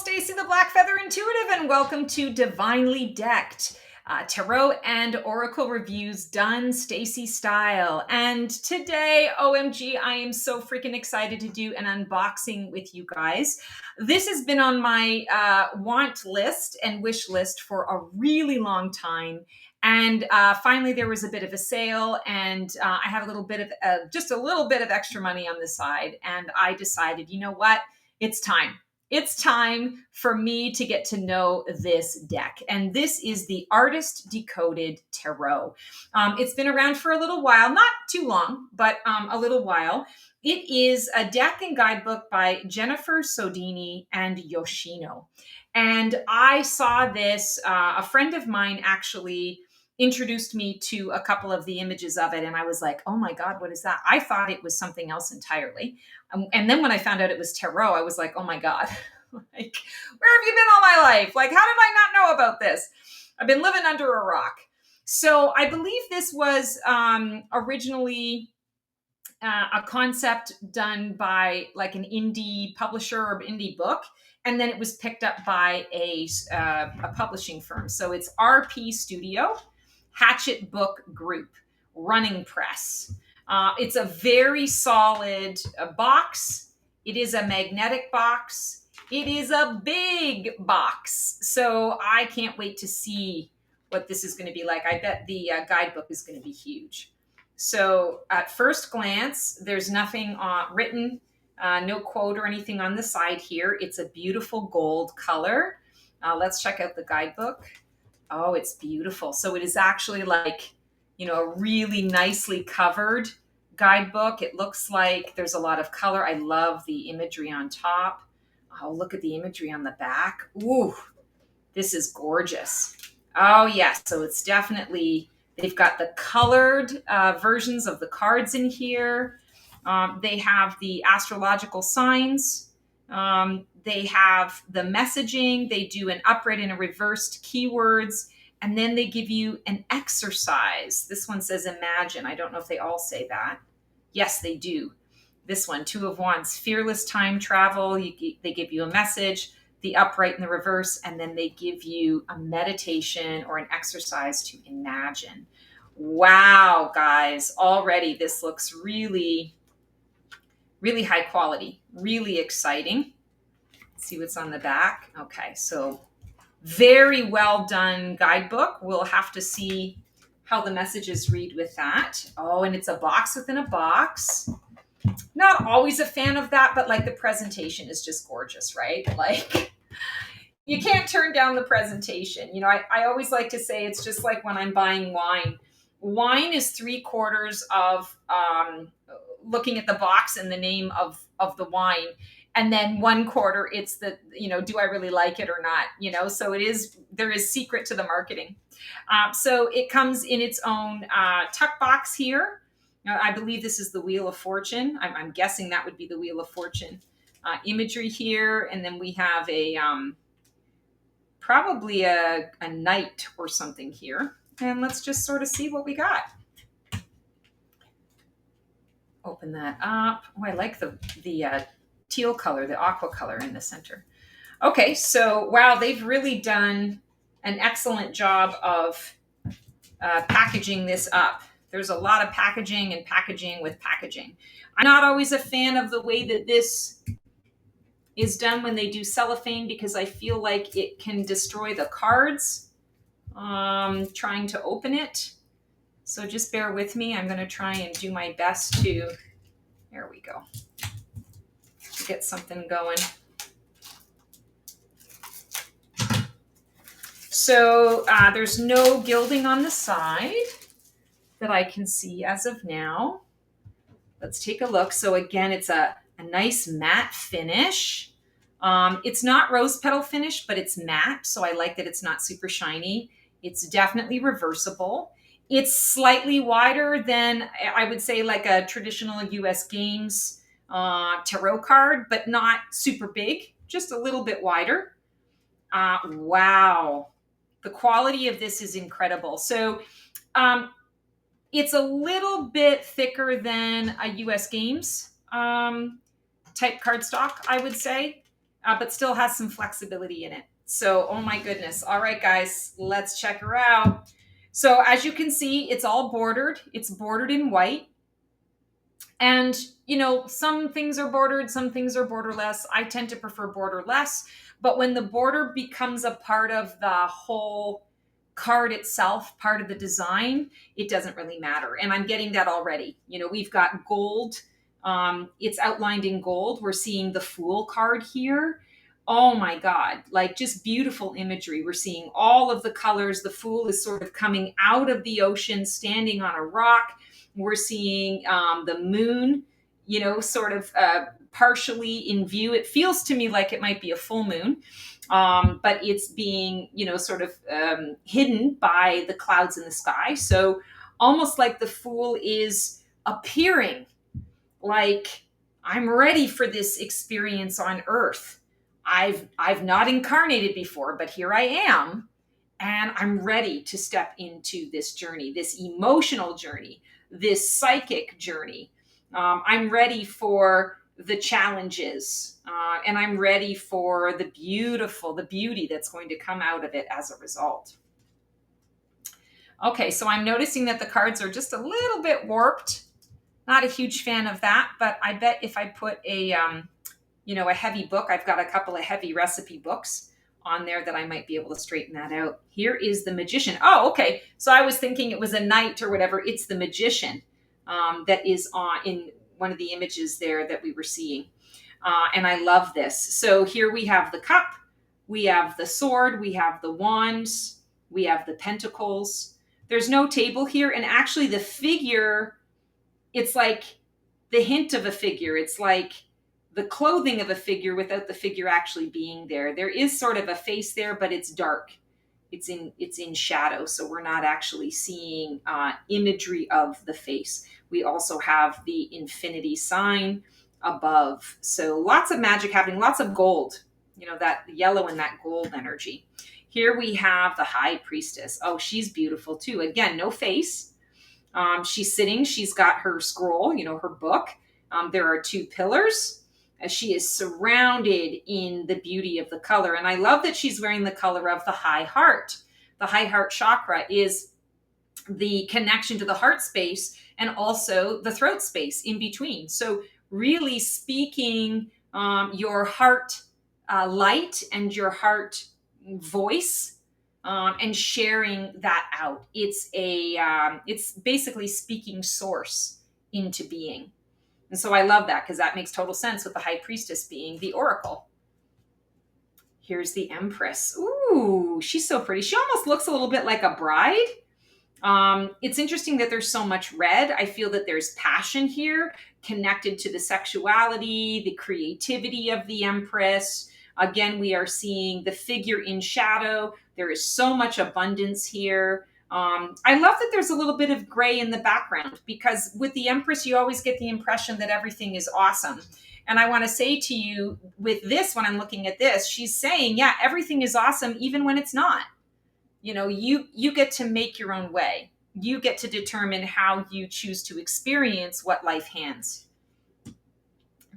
Stacy the Black Feather Intuitive, and welcome to Divinely Decked, Tarot and Oracle Reviews done Stacy style. And today, OMG, I am so freaking excited to do an unboxing with you guys. This has been on my want list and wish list for a really long time. And finally, there was a bit of a sale, and I had a little bit of just a little bit of extra money on the side. And I decided, you know what? It's time. It's time for me to get to know this deck. And this is the Artist Decoded Tarot. It's been around for a little while, not too long, but a little while. It is a deck and guidebook by Jennifer Sodini and Yoshino. And I saw this, a friend of mine actually introduced me to a couple of the images of it. And I was like, oh my God, what is that? I thought it was something else entirely. And then when I found out it was tarot, I was like, oh my God, like, where have you been all my life? Like, how did I not know about this? I've been living under a rock. So I believe this was originally a concept done by like an indie publisher or indie book. And then it was picked up by a publishing firm. So it's RP Studio, Hatchet Book Group, Running Press. It's a very solid box. It is a magnetic box. It is a big box. So I can't wait to see what this is going to be like. I bet the guidebook is going to be huge. So at first glance, there's nothing written, no quote or anything on the side here. It's a beautiful gold color. Let's check out the guidebook. Oh, it's beautiful. So it is actually like, you know, a really nicely covered guidebook. It looks like there's a lot of color. I love the imagery on top. Oh, look at the imagery on the back. Ooh, this is gorgeous. Oh, yes. So it's definitely, they've got the colored versions of the cards in here. They have the astrological signs. They have the messaging. They do an upright and a reversed keywords. And then they give you an exercise. This one says imagine. I don't know if they all say that. Yes, they do. This one, Two of Wands, fearless time travel. They give you a message, the upright and the reverse, and then they give you a meditation or an exercise to imagine. Wow, guys, already this looks really, really high quality, really exciting. Let's see what's on the back. Okay, so very well done guidebook. We'll have to see how the messages read with that. Oh, and it's a box within a box. Not always a fan of that, but like the presentation is just gorgeous, right? Like you can't turn down the presentation. You know, I always like to say it's just like when I'm buying wine. Wine is 3/4 of looking at the box and the name of the wine. And then 1/4, it's the, you know, do I really like it or not? You know, so there is secret to the marketing. So it comes in its own tuck box here. I believe this is the Wheel of Fortune. I'm guessing that would be the Wheel of Fortune imagery here. And then we have a probably a knight or something here. And let's just sort of see what we got. Open that up. Oh, I like the teal color, the aqua color in the center. Okay, so wow, they've really done an excellent job of packaging this up. There's a lot of packaging and packaging with packaging. I'm not always a fan of the way that this is done when they do cellophane because I feel like it can destroy the cards trying to open it. So just bear with me. I'm going to try and do my best to, there we go, to get something going. So there's no gilding on the side that I can see as of now. Let's take a look. So again, it's a nice matte finish. It's not rose petal finish, but it's matte. So I like that it's not super shiny. It's definitely reversible. It's slightly wider than, I would say, like a traditional US Games tarot card, but not super big, just a little bit wider. Wow. The quality of this is incredible. So it's a little bit thicker than a US Games type cardstock, I would say. but still has some flexibility in it. So, oh my goodness. All right, guys, let's check her out. So as you can see, it's all bordered. It's bordered in white. And, some things are bordered, some things are borderless. I tend to prefer borderless. But when the border becomes a part of the whole card itself, part of the design, it doesn't really matter. And I'm getting that already. We've got gold. It's outlined in gold. We're seeing the Fool card here. Oh my God, like just beautiful imagery. We're seeing all of the colors. The Fool is sort of coming out of the ocean, standing on a rock. We're seeing the moon, sort of partially in view. It feels to me like it might be a full moon, but it's being, sort of hidden by the clouds in the sky. So almost like the Fool is appearing, like, I'm ready for this experience on Earth. I've not incarnated before, but here I am, and I'm ready to step into this journey, this emotional journey, this psychic journey. I'm ready for the challenges, and I'm ready for the beauty that's going to come out of it as a result. Okay, so I'm noticing that the cards are just a little bit warped. Not a huge fan of that, but I bet if I put a heavy book, I've got a couple of heavy recipe books on there that I might be able to straighten that out. Here is the Magician. Oh, okay. So I was thinking it was a knight or whatever. It's the Magician that is in one of the images there that we were seeing. And I love this. So here we have the cup, we have the sword, we have the wands, we have the pentacles. There's no table here. And actually the figure, it's like the hint of a figure. It's like the clothing of a figure without the figure actually being there. There is sort of a face there, but it's dark. It's in shadow, so we're not actually seeing imagery of the face. We also have the infinity sign above. So lots of magic happening, lots of gold, that yellow and that gold energy. Here we have the High Priestess. Oh, she's beautiful too. Again, no face. She's sitting, she's got her scroll, her book. There are two pillars. She is surrounded in the beauty of the color. And I love that she's wearing the color of the high heart. The high heart chakra is the connection to the heart space and also the throat space in between. So really speaking your heart light and your heart voice, and sharing that out. It's basically speaking source into being. And so I love that because that makes total sense with the High Priestess being the oracle. Here's the Empress. Ooh, she's so pretty. She almost looks a little bit like a bride. It's interesting that there's so much red. I feel that there's passion here connected to the sexuality, the creativity of the Empress. Again, we are seeing the figure in shadow. There is so much abundance here. I love that there's a little bit of gray in the background because with the Empress, you always get the impression that everything is awesome. And I want to say to you with this, when I'm looking at this, she's saying, yeah, everything is awesome, even when it's not. You get to make your own way. You get to determine how you choose to experience what life hands.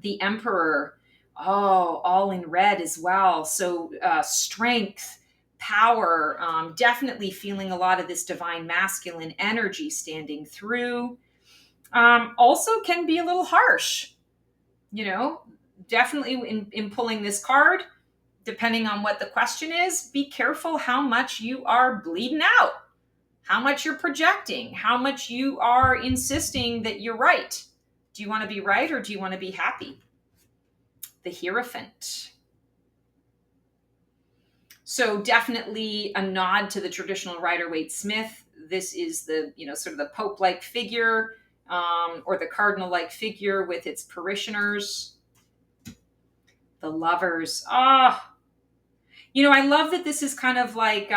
The Emperor, all in red as well. So strength, power, definitely feeling a lot of this divine masculine energy standing through. Also can be a little harsh, definitely in pulling this card, depending on what the question is, be careful how much you are bleeding out, how much you're projecting, how much you are insisting that you're right. Do you want to be right or do you want to be happy? The Hierophant. So definitely a nod to the traditional Rider-Waite-Smith. This is the, sort of the Pope-like figure, or the cardinal-like figure with its parishioners. The Lovers. I love that this is kind of like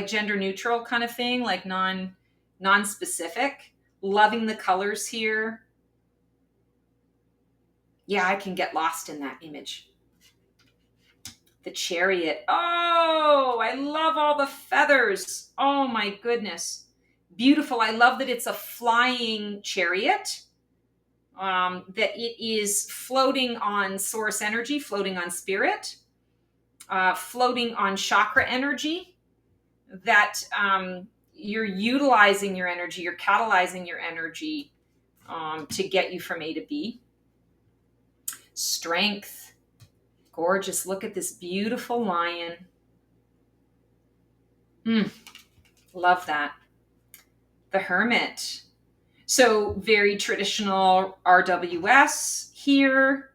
gender neutral kind of thing, like non-specific. Loving the colors here. Yeah, I can get lost in that image. The Chariot. Oh, I love all the feathers. Oh my goodness. Beautiful. I love that it's a flying chariot. that it is floating on source energy, floating on spirit, floating on chakra energy, that you're utilizing your energy, you're catalyzing your energy to get you from A to B. Strength, gorgeous. Look at this beautiful lion. Love that. The Hermit. So very traditional RWS here.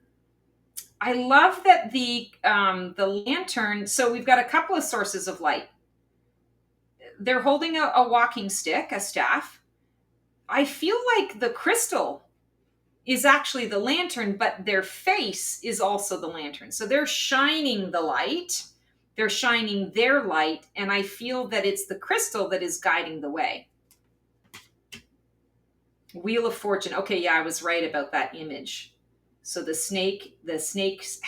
I love that the lantern. So we've got a couple of sources of light. They're holding a walking stick, a staff. I feel like the crystal is actually the lantern, but their face is also the lantern. So they're shining the light. They're shining their light, and I feel that it's the crystal that is guiding the way. Wheel of Fortune. Okay, yeah, I was right about that image. So the snake's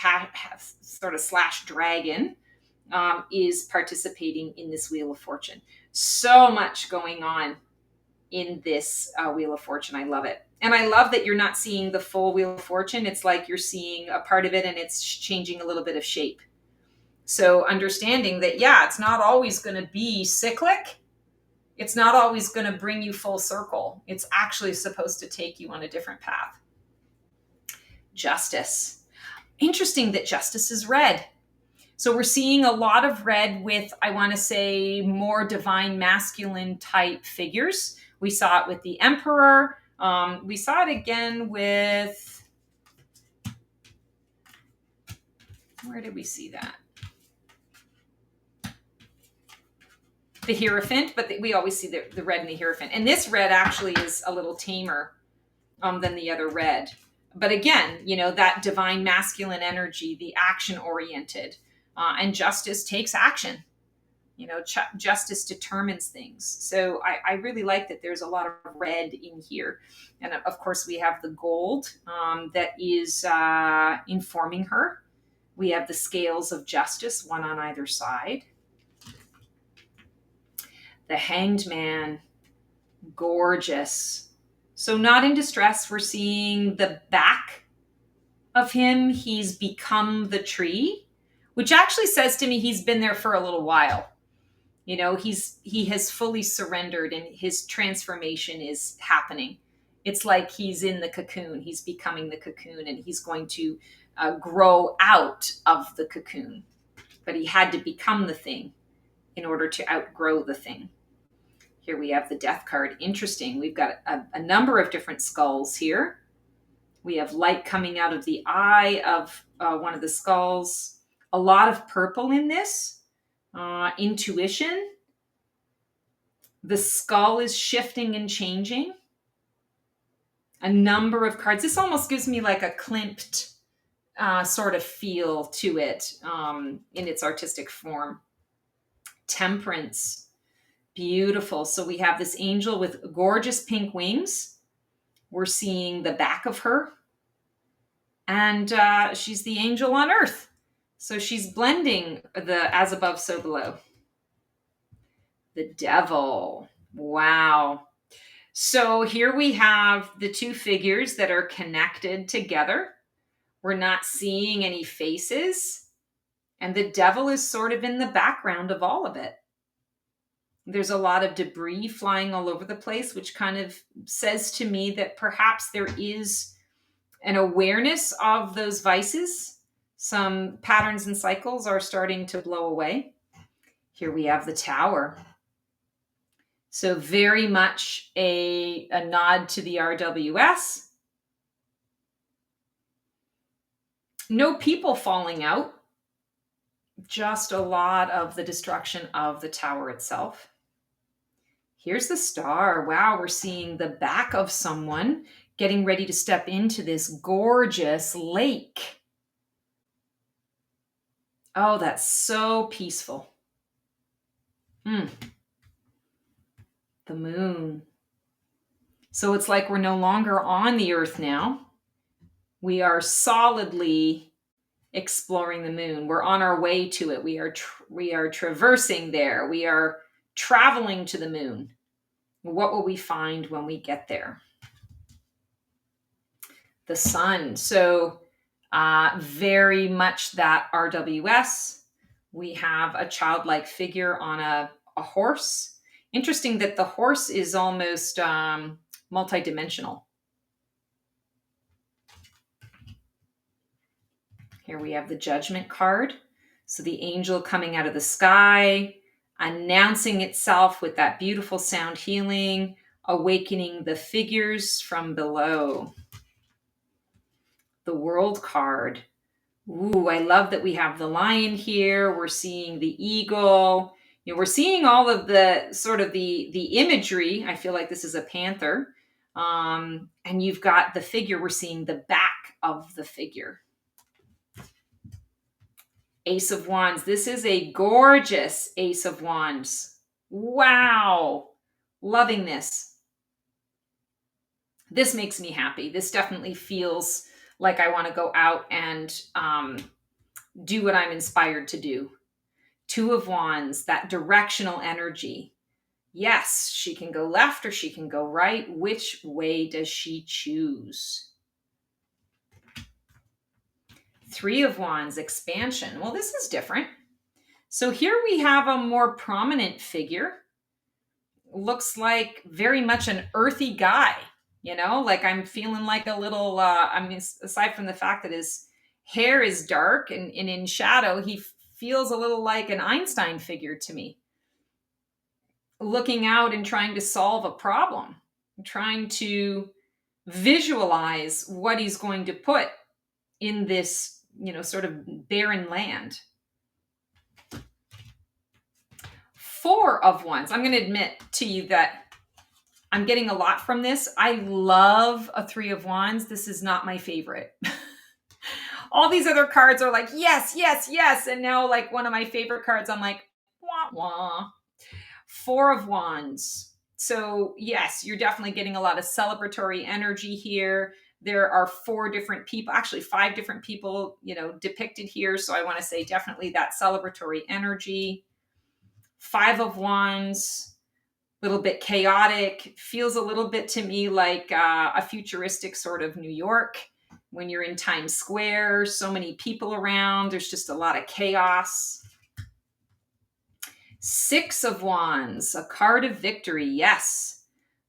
sort of slash dragon is participating in this Wheel of Fortune. So much going on in this Wheel of Fortune. I love it. And I love that you're not seeing the full Wheel of Fortune. It's like you're seeing a part of it and it's changing a little bit of shape. So understanding that, yeah, it's not always going to be cyclic. It's not always going to bring you full circle. It's actually supposed to take you on a different path. Justice. Interesting that justice is red. So we're seeing a lot of red with, I want to say, more divine masculine type figures. We saw it with the Emperor. We saw it again with, where did we see that? The Hierophant, but we always see the red in the Hierophant. And this red actually is a little tamer than the other red. But again, you know, that divine masculine energy, the action oriented, and justice takes action. You know, justice determines things. So I really like that there's a lot of red in here. And of course, we have the gold that is informing her. We have the scales of justice, one on either side. The Hanged Man, gorgeous. So not in distress. We're seeing the back of him. He's become the tree, which actually says to me he's been there for a little while. You know, he has fully surrendered and his transformation is happening. It's like he's in the cocoon. He's becoming the cocoon and he's going to grow out of the cocoon. But he had to become the thing in order to outgrow the thing. Here we have the Death card. Interesting. We've got a number of different skulls here. We have light coming out of the eye of one of the skulls. A lot of purple in this. Intuition. The skull is shifting and changing. A number of cards. This almost gives me like a Klimt sort of feel to it in its artistic form. Temperance. Beautiful. So we have this angel with gorgeous pink wings. We're seeing the back of her. And she's the angel on earth. So she's blending the as above, so below. The Devil. Wow. So here we have the two figures that are connected together. We're not seeing any faces. And the Devil is sort of in the background of all of it. There's a lot of debris flying all over the place, which kind of says to me that perhaps there is an awareness of those vices. Some patterns and cycles are starting to blow away. Here we have the Tower. So very much a nod to the RWS. No people falling out. Just a lot of the destruction of the tower itself. Here's the Star. Wow, we're seeing the back of someone getting ready to step into this gorgeous lake. Oh, that's so peaceful. The Moon. So it's like we're no longer on the Earth now. We are solidly exploring the moon. We're on our way to it. We are traversing there. We are traveling to the moon. What will we find when we get there? the Sun. So very much that RWS. We have a childlike figure on a horse. Interesting that the horse is almost multidimensional. Here we have the Judgment card. So the angel coming out of the sky, announcing itself with that beautiful sound healing, awakening the figures from below. The World card. Ooh, I love that we have the lion here. We're seeing the eagle. You know, we're seeing all of the sort of the imagery. I feel like this is a panther. And you've got the figure. We're seeing the back of the figure. Ace of Wands. This is a gorgeous Ace of Wands. Wow. Loving this. This makes me happy. This definitely feels like I want to go out and do what I'm inspired to do. Two of Wands, that directional energy. Yes, she can go left or she can go right. Which way does she choose? Three of Wands, expansion. Well, this is different. So here we have a more prominent figure. Looks like very much an earthy guy, you know, like I'm feeling like a little, I mean, aside from the fact that his hair is dark and in shadow, he feels a little like an Einstein figure to me. Looking out and trying to solve a problem, trying to visualize what he's going to put in this, you know, sort of barren land. Four of Wands. I'm going to admit to you that I'm getting a lot from this. I love a Three of Wands. This is not my favorite. All these other cards are like, yes, yes, yes. And now like one of my favorite cards, I'm like, wah, wah. Four of Wands. So yes, you're definitely getting a lot of celebratory energy here. There are four different people, actually five different people, you know, depicted here. So I want to say definitely that celebratory energy. Five of Wands, a little bit chaotic, feels a little bit to me like a futuristic sort of New York. When you're in Times Square, so many people around, there's just a lot of chaos. Six of Wands, a card of victory. Yes,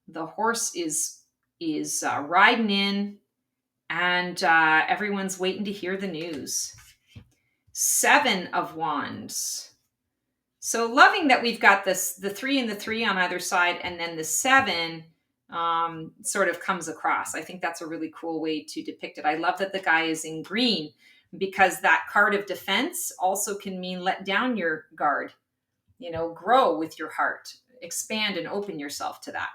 the horse is riding in, and everyone's waiting to hear the news. Seven of Wands. So loving that we've got this, the three and the three on either side, and then the seven sort of comes across. I think that's a really cool way to depict it. I love that the guy is in green, because that card of defense also can mean let down your guard, you know, grow with your heart, expand and open yourself to that.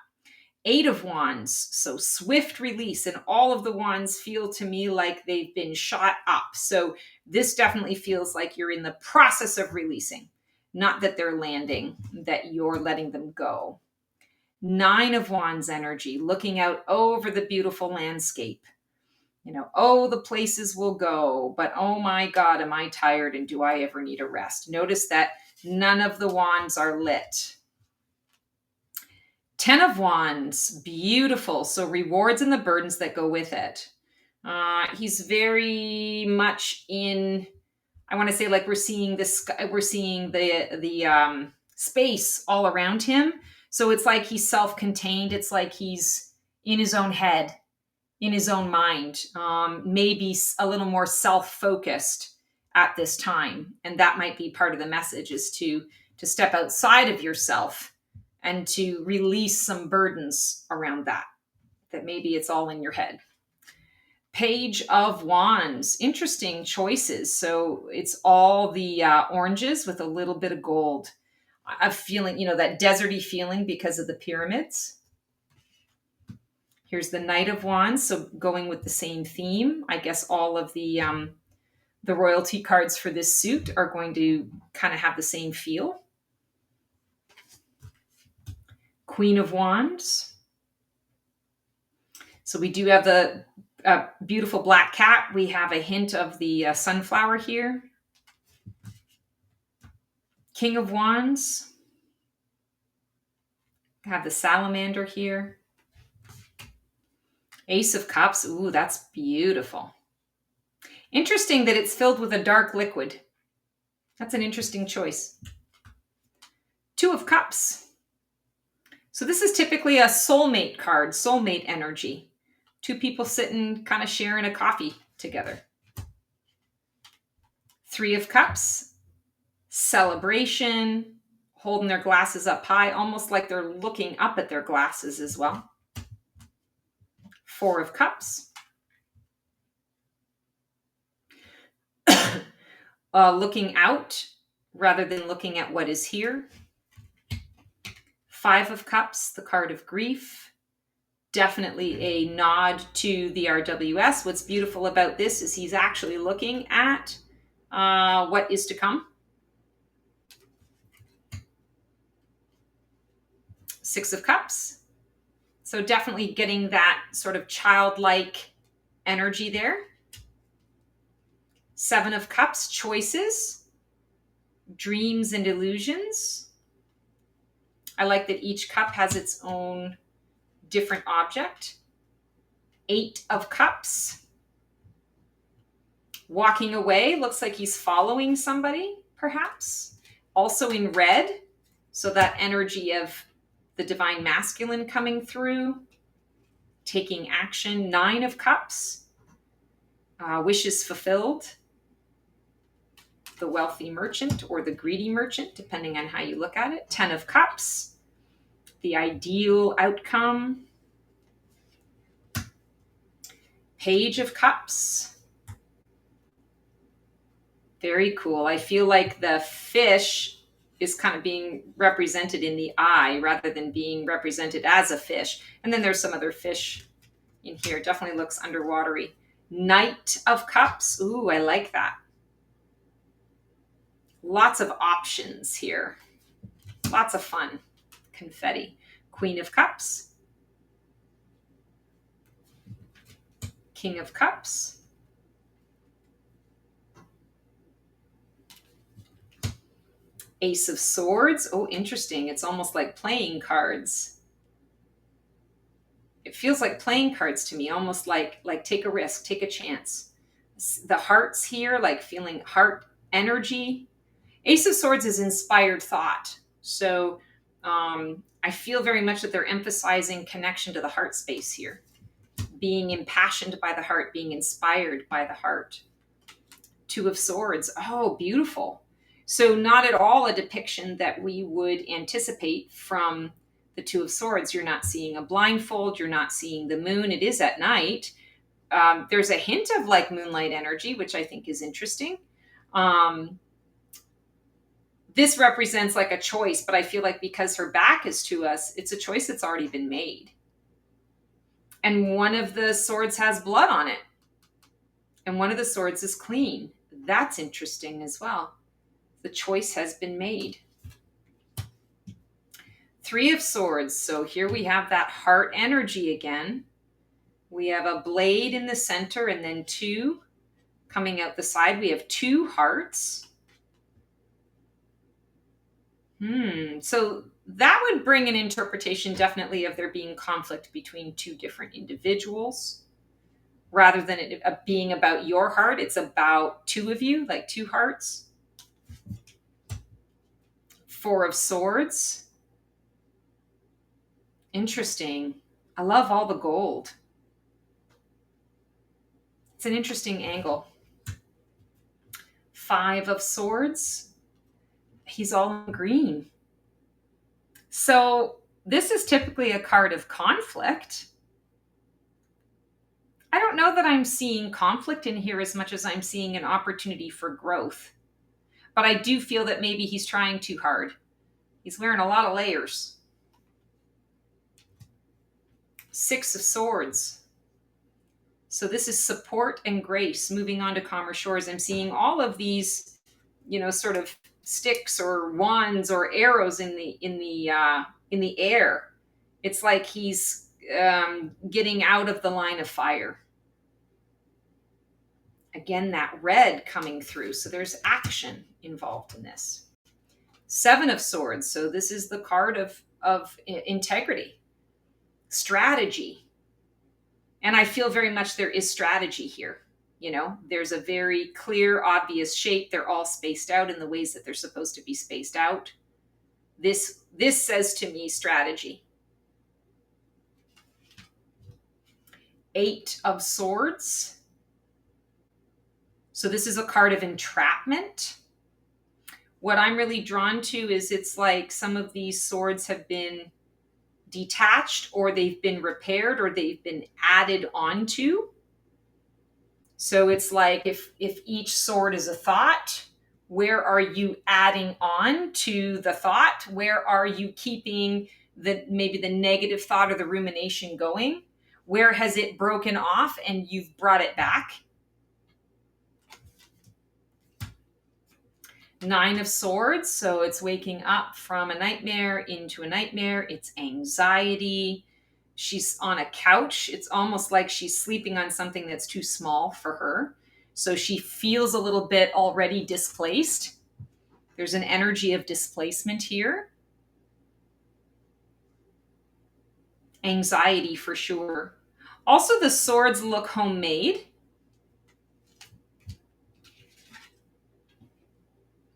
Eight of Wands, so swift release, and all of the wands feel to me like they've been shot up. So this definitely feels like you're in the process of releasing, not that they're landing, that you're letting them go. Nine of Wands energy, looking out over the beautiful landscape. You know, oh, the places will go, but oh my God, am I tired and do I ever need a rest? Notice that none of the wands are lit. 10 of Wands, beautiful. So rewards and the burdens that go with it. He's very much in, I want to say, like we're seeing this, we're seeing the space all around him. So it's like he's self-contained. It's like he's in his own head, in his own mind, maybe a little more self-focused at this time. And that might be part of the message, is to step outside of yourself and to release some burdens around that maybe it's all in your head. Page of Wands, interesting choices. So it's all the oranges with a little bit of gold. I'm feeling, you know, that deserty feeling because of the pyramids. Here's the Knight of Wands, so going with the same theme. I guess all of the royalty cards for this suit are going to kind of have the same feel. Queen of Wands. So we do have the beautiful black cat. We have a hint of the sunflower here. King of Wands. Have the salamander here. Ace of Cups. Ooh, that's beautiful. Interesting that it's filled with a dark liquid. That's an interesting choice. Two of Cups. So this is typically a soulmate card, soulmate energy. Two people sitting, kind of sharing a coffee together. Three of Cups. Celebration, holding their glasses up high, almost like they're looking up at their glasses as well. Four of Cups. Looking out rather than looking at what is here. Five of Cups, the card of grief. Definitely a nod to the RWS. What's beautiful about this is he's actually looking at what is to come. Six of Cups. So definitely getting that sort of childlike energy there. Seven of Cups, choices, dreams and illusions. I like that each cup has its own different object. Eight of Cups, walking away. Looks like he's following somebody, perhaps. Also in red, so that energy of the divine masculine coming through, taking action. Nine of Cups, wishes fulfilled. The wealthy merchant or the greedy merchant, depending on how you look at it. 10 of Cups, the ideal outcome. Page of Cups. Very cool. I feel like the fish is kind of being represented in the eye rather than being represented as a fish. And then there's some other fish in here. Definitely looks underwatery. Knight of Cups. Ooh, I like that. Lots of options here. Lots of fun. Confetti. Queen of Cups. King of Cups. Ace of Swords. Oh, interesting. It's almost like playing cards. It feels like playing cards to me, almost like take a risk, take a chance. The hearts here, like feeling heart energy. Ace of Swords is inspired thought. So I feel very much that they're emphasizing connection to the heart space here. Being impassioned by the heart, being inspired by the heart. Two of Swords. Oh, beautiful. So not at all a depiction that we would anticipate from the Two of Swords. You're not seeing a blindfold. You're not seeing the moon. It is at night. There's a hint of like moonlight energy, which I think is interesting. This represents like a choice, but I feel like because her back is to us, it's a choice that's already been made. And one of the swords has blood on it. And one of the swords is clean. That's interesting as well. The choice has been made. Three of Swords. So here we have that heart energy again. We have a blade in the center and then two coming out the side. We have two hearts. So that would bring an interpretation definitely of there being conflict between two different individuals. Rather than it being about your heart, it's about two of you, like two hearts. Four of Swords. Interesting. I love all the gold. It's an interesting angle. Five of Swords. He's all in green. So this is typically a card of conflict. I don't know that I'm seeing conflict in here as much as I'm seeing an opportunity for growth. But I do feel that maybe he's trying too hard. He's wearing a lot of layers. Six of Swords. So this is support and grace. Moving on to calmer shores, I'm seeing all of these, sort of sticks or wands or arrows in the air. It's like he's getting out of the line of fire. Again, that red coming through. So there's action involved in this. Seven of Swords. So this is the card of integrity, strategy. And I feel very much there is strategy here. There's a very clear, obvious shape. They're all spaced out in the ways that they're supposed to be spaced out. This says to me strategy. 8 of Swords. So this is a card of entrapment. What I'm really drawn to is it's like some of these swords have been detached, or they've been repaired, or they've been added onto. So it's like if each sword is a thought, where are you adding on to the thought? Where are you keeping maybe the negative thought or the rumination going? Where has it broken off and you've brought it back? 9 of Swords. So it's waking up from a nightmare into a nightmare. It's anxiety. She's on a couch. It's almost like she's sleeping on something that's too small for her. So she feels a little bit already displaced. There's an energy of displacement here. Anxiety for sure. Also, the swords look homemade.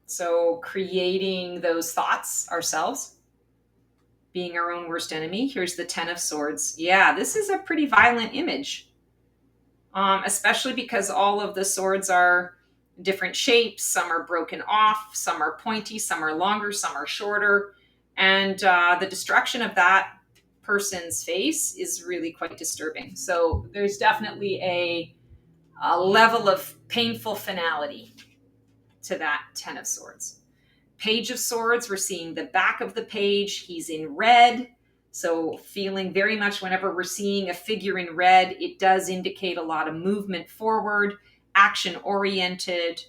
So creating those thoughts ourselves, being our own worst enemy. Here's the 10 of Swords. Yeah, this is a pretty violent image, especially because all of the swords are different shapes. Some are broken off, some are pointy, some are longer, some are shorter. And the destruction of that person's face is really quite disturbing. So there's definitely a level of painful finality to that 10 of Swords. Page of Swords, we're seeing the back of the page. He's in red. So feeling very much whenever we're seeing a figure in red, it does indicate a lot of movement forward, action oriented.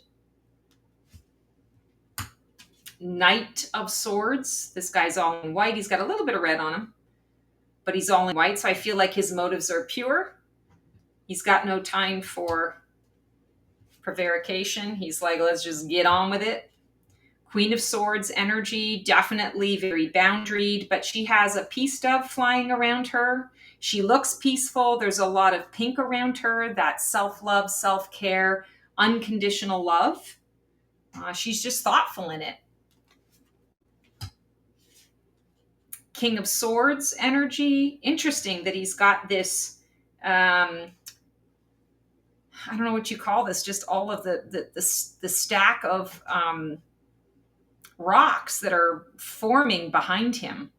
Knight of Swords. This guy's all in white. He's got a little bit of red on him, but he's all in white. So I feel like his motives are pure. He's got no time for prevarication. He's like, let's just get on with it. Queen of Swords energy, definitely very boundaried, but she has a peace dove flying around her. She looks peaceful. There's a lot of pink around her, that self-love, self-care, unconditional love. She's just thoughtful in it. King of Swords energy. Interesting that he's got this, I don't know what you call this, just all of the stack of rocks that are forming behind him.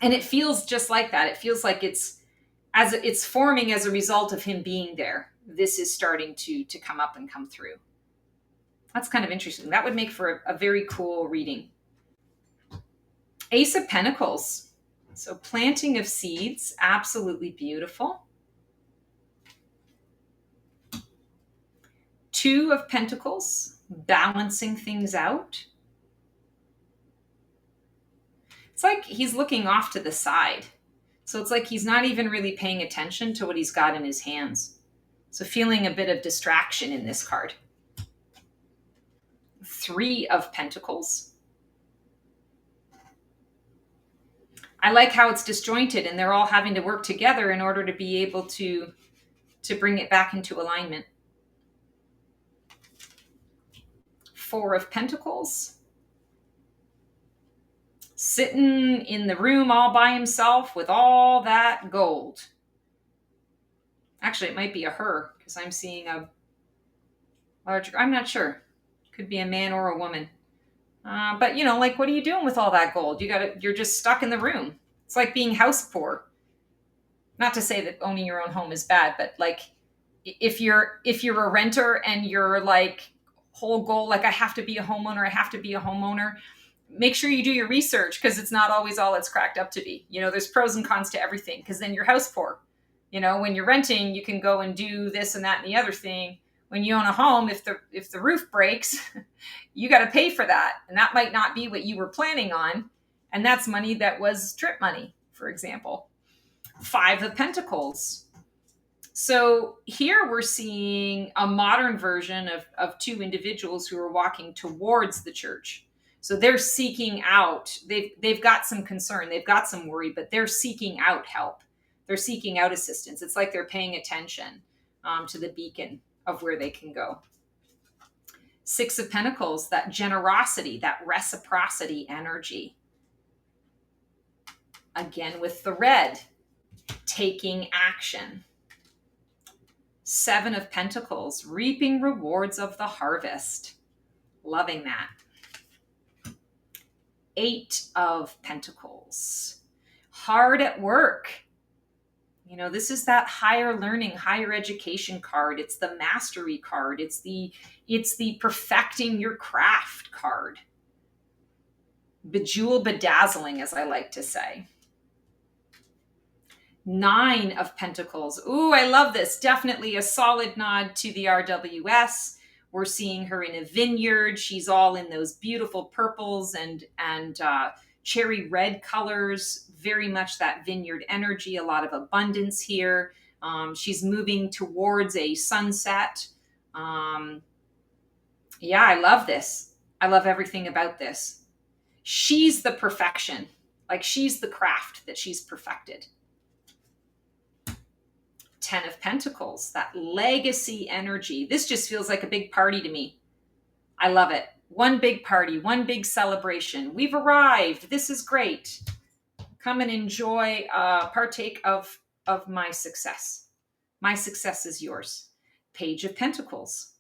And it feels just like that. It feels like it's forming as a result of him being there. This is starting to come up and come through. That's kind of interesting. That would make for a very cool reading. Ace of Pentacles. So planting of seeds, absolutely beautiful. 2 of Pentacles, balancing things out. It's like he's looking off to the side. So it's like he's not even really paying attention to what he's got in his hands. So feeling a bit of distraction in this card. 3 of Pentacles. I like how it's disjointed and they're all having to work together in order to be able to bring it back into alignment. 4 of Pentacles. Sitting in the room all by himself with all that gold. Actually, it might be a her because I'm seeing a larger, I'm not sure. Could be a man or a woman. But like, what are you doing with all that gold? You're just stuck in the room. It's like being house poor. Not to say that owning your own home is bad, but like if you're a renter and you're like whole goal, like I have to be a homeowner, make sure you do your research because it's not always all it's cracked up to be. There's pros and cons to everything because then you're house poor. When you're renting, you can go and do this and that and the other thing. When you own a home, if the roof breaks, you got to pay for that. And that might not be what you were planning on. And that's money that was trip money, for example. 5 of Pentacles. So here we're seeing a modern version of 2 individuals who are walking towards the church. So they're seeking out, they've got some concern, they've got some worry, but they're seeking out help. They're seeking out assistance. It's like they're paying attention to the beacon of where they can go. Six of Pentacles, that generosity, that reciprocity energy. Again with the red, taking action. Seven of Pentacles, reaping rewards of the harvest. Loving that. Eight of Pentacles, hard at work. You know, this is that higher learning, higher education card. It's the mastery card. It's the perfecting your craft card. Bejewel bedazzling, as I like to say. Nine of Pentacles. Ooh, I love this. Definitely a solid nod to the RWS. We're seeing her in a vineyard. She's all in those beautiful purples and cherry red colors. Very much that vineyard energy. A lot of abundance here. She's moving towards a sunset. Yeah, I love this. I love everything about this. She's the perfection. Like she's the craft that she's perfected. 10 of Pentacles, that legacy energy. This just feels like a big party to me. I love it. One big party, one big celebration. We've arrived. This is great. Come and enjoy, partake of my success. My success is yours. Page of Pentacles.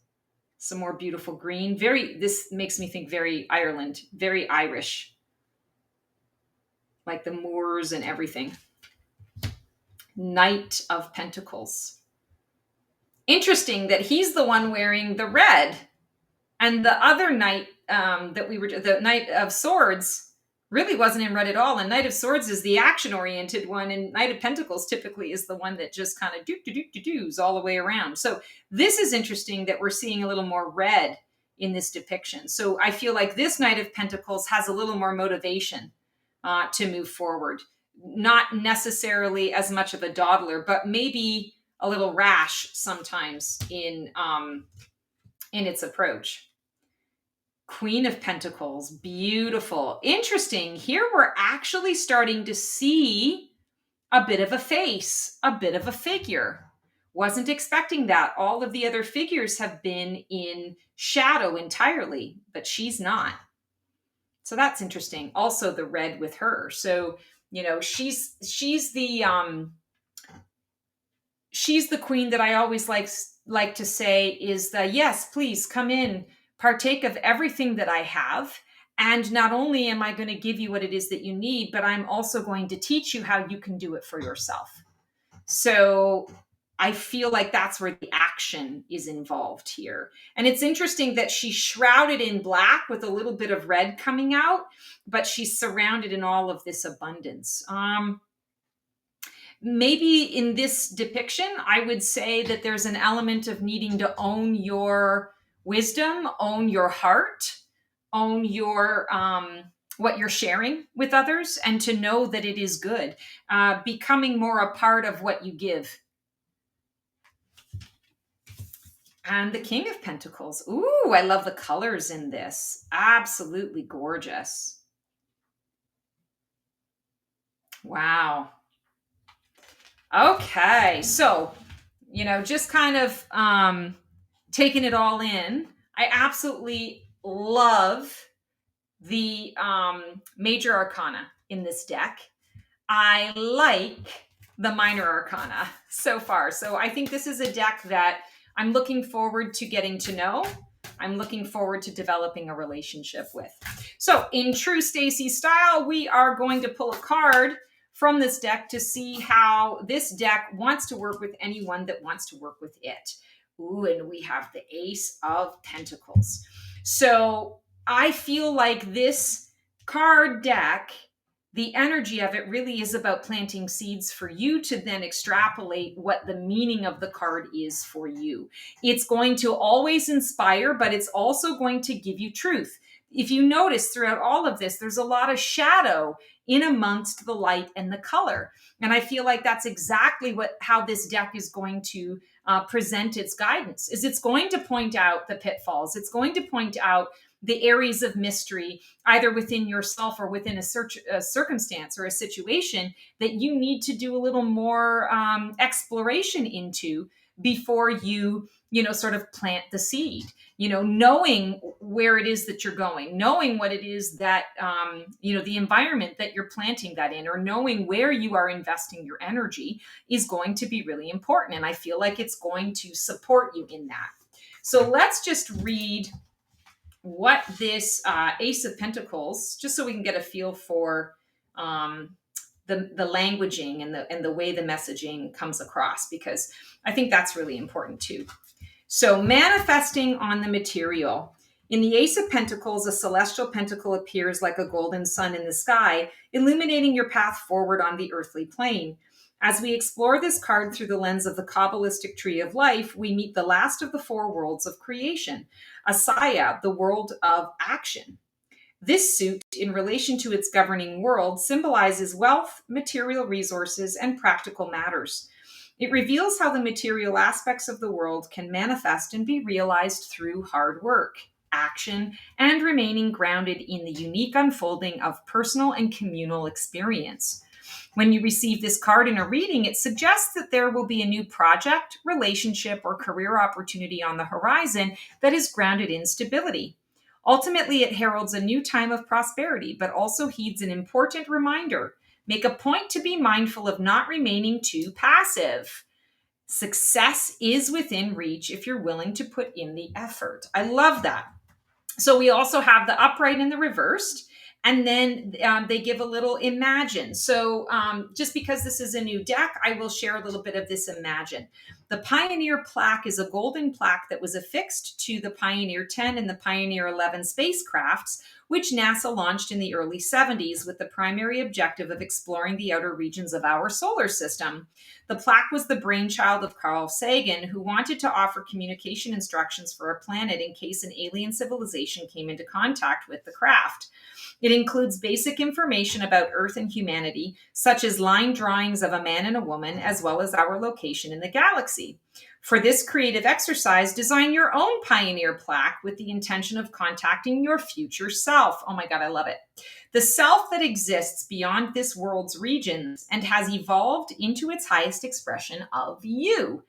Some more beautiful green. This makes me think very Ireland, very Irish. Like the Moors and everything. Knight of Pentacles. Interesting that he's the one wearing the red, and the other knight the Knight of Swords really wasn't in red at all. And Knight of Swords is the action-oriented one, and Knight of Pentacles typically is the one that just kind of doos all the way around. So this is interesting that we're seeing a little more red in this depiction. So I feel like this Knight of Pentacles has a little more motivation to move forward. Not necessarily as much of a dawdler, but maybe a little rash sometimes in its approach. Queen of Pentacles, beautiful. Interesting. Here we're actually starting to see a bit of a face, a bit of a figure. Wasn't expecting that. All of the other figures have been in shadow entirely, but she's not. So that's interesting. Also the red with her. So you know, she's the queen that I always like to say is the, yes, please come in, partake of everything that I have. And not only am I going to give you what it is that you need, but I'm also going to teach you how you can do it for yourself. So I feel like that's where the action is involved here. And it's interesting that she's shrouded in black with a little bit of red coming out, but she's surrounded in all of this abundance. Maybe in this depiction, I would say that there's an element of needing to own your wisdom, own your heart, own your what you're sharing with others, and to know that it is good. Becoming more a part of what you give. And the King of Pentacles. Ooh, I love the colors in this. Absolutely gorgeous. Wow. Okay, so, you know, just kind of taking it all in. I absolutely love the major arcana in this deck. I like the minor arcana so far. So I think this is a deck that I'm looking forward to getting to know. I'm looking forward to developing a relationship with. So in true Stacey style, we are going to pull a card from this deck to see how this deck wants to work with anyone that wants to work with it. Ooh, and we have the Ace of Pentacles. So I feel like this card deck, the energy of it really is about planting seeds for you to then extrapolate what the meaning of the card is for you. It's going to always inspire, but it's also going to give you truth. If you notice throughout all of this, there's a lot of shadow in amongst the light and the color. And I feel like that's exactly how this deck is going to present its guidance. Is it's going to point out the pitfalls. It's going to point out the areas of mystery, either within yourself or within a circumstance or a situation that you need to do a little more exploration into before you, sort of plant the seed. Knowing where it is that you're going, knowing what it is that, the environment that you're planting that in, or knowing where you are investing your energy is going to be really important. And I feel like it's going to support you in that. So let's just read what this Ace of Pentacles, just so we can get a feel for the languaging and the way the messaging comes across, because I think that's really important too. So manifesting on the material. In the Ace of Pentacles, a celestial pentacle appears like a golden sun in the sky, illuminating your path forward on the earthly plane. As we explore this card through the lens of the Kabbalistic tree of life, we meet the last of the four worlds of creation, Asaya, the world of action. This suit, in relation to its governing world, symbolizes wealth, material resources, and practical matters. It reveals how the material aspects of the world can manifest and be realized through hard work, action, and remaining grounded in the unique unfolding of personal and communal experience. When you receive this card in a reading, it suggests that there will be a new project, relationship, or career opportunity on the horizon that is grounded in stability. Ultimately, it heralds a new time of prosperity, but also heeds an important reminder. Make a point to be mindful of not remaining too passive. Success is within reach if you're willing to put in the effort. I love that. So we also have the upright and the reversed. And then they give a little imagine. So just because this is a new deck, I will share a little bit of this imagine. The Pioneer plaque is a golden plaque that was affixed to the Pioneer 10 and the Pioneer 11 spacecrafts, which NASA launched in the early 70s with the primary objective of exploring the outer regions of our solar system. The plaque was the brainchild of Carl Sagan, who wanted to offer communication instructions for a planet in case an alien civilization came into contact with the craft. It includes basic information about Earth and humanity, such as line drawings of a man and a woman, as well as our location in the galaxy. For this creative exercise, design your own Pioneer plaque with the intention of contacting your future self. Oh my God, I love it. The self that exists beyond this world's regions and has evolved into its highest expression of you.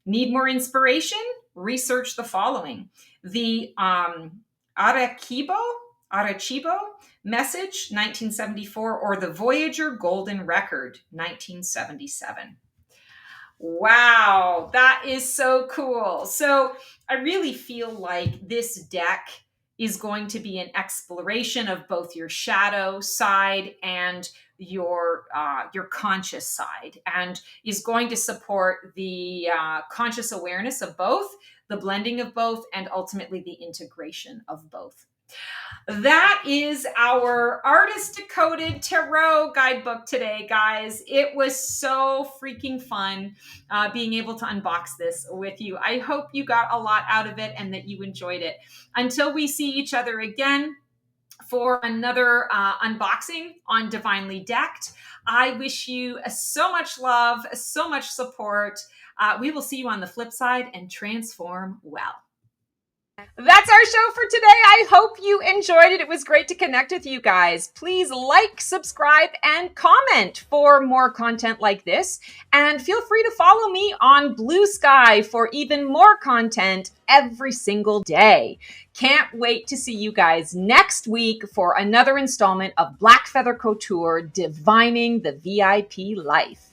Need more inspiration? Research the following. The Arecibo Message, 1974, or the Voyager Golden Record, 1977. Wow, that is so cool. So I really feel like this deck is going to be an exploration of both your shadow side and your conscious side, and is going to support the conscious awareness of both, the blending of both, and ultimately the integration of both. That is our Artist Decoded Tarot Guidebook today, guys. It was so freaking fun being able to unbox this with you. I hope you got a lot out of it and that you enjoyed it. Until we see each other again for another unboxing on Divinely Decked, I wish you so much love, so much support. We will see you on the flip side, and transform well. That's our show for today. I hope you enjoyed it. It was great to connect with you guys. Please like, subscribe, and comment for more content like this. And feel free to follow me on Blue Sky for even more content every single day. Can't wait to see you guys next week for another installment of Black Feather Couture, Divining the VIP Life.